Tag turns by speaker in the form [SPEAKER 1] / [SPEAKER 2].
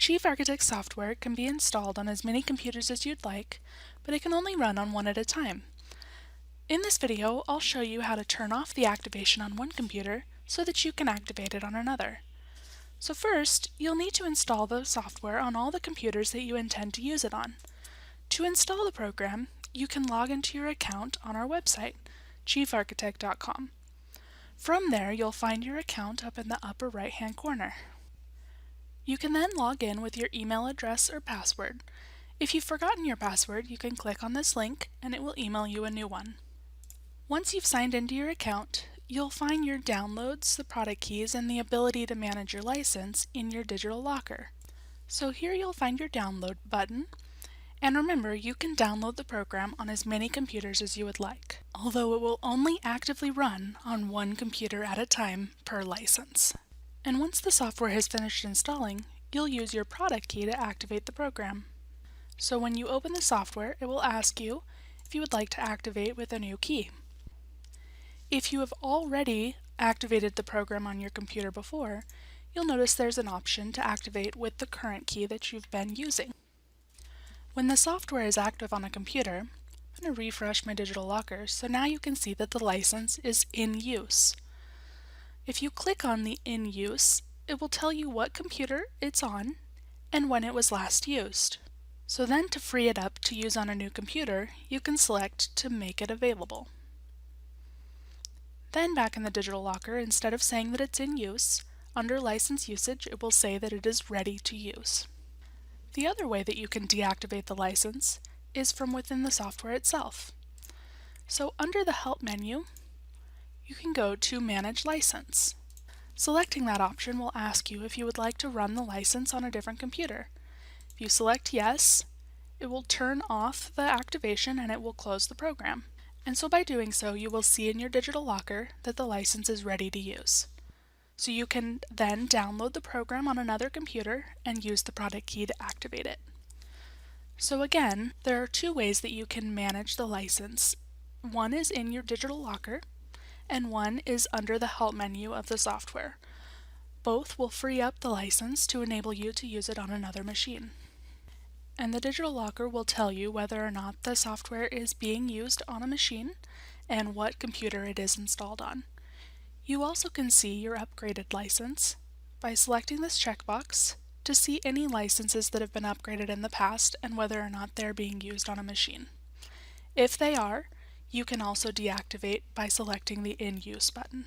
[SPEAKER 1] Chief Architect software can be installed on as many computers as you'd like, but it can only run on one at a time. In this video, I'll show you how to turn off the activation on one computer so that you can activate it on another. So first, you'll need to install the software on all the computers that you intend to use it on. To install the program, you can log into your account on our website, chiefarchitect.com. From there, you'll find your account up in the upper right-hand corner. You can then log in with your email address or password. If you've forgotten your password, you can click on this link and it will email you a new one. Once you've signed into your account, you'll find your downloads, the product keys, and the ability to manage your license in your digital locker. So here you'll find your download button, and remember, you can download the program on as many computers as you would like, although it will only actively run on one computer at a time per license. And once the software has finished installing, you'll use your product key to activate the program. So when you open the software, it will ask you if you would like to activate with a new key. If you have already activated the program on your computer before, you'll notice there's an option to activate with the current key that you've been using. When the software is active on a computer, I'm going to refresh my digital locker so now you can see that the license is in use. If you click on the in use, it will tell you what computer it's on and when it was last used. So then to free it up to use on a new computer, you can select to make it available. Then back in the digital locker, instead of saying that it's in use, under license usage it will say that it is ready to use. The other way that you can deactivate the license is from within the software itself. So under the Help menu, you can go to Manage License. Selecting that option will ask you if you would like to run the license on a different computer. If you select Yes, it will turn off the activation and it will close the program. And so by doing so, you will see in your digital locker that the license is ready to use. So you can then download the program on another computer and use the product key to activate it. So again, there are two ways that you can manage the license. One is in your digital locker, and one is under the Help menu of the software. Both will free up the license to enable you to use it on another machine. And the digital locker will tell you whether or not the software is being used on a machine and what computer it is installed on. You also can see your upgraded license by selecting this checkbox to see any licenses that have been upgraded in the past and whether or not they're being used on a machine. If they are, you can also deactivate by selecting the In Use button.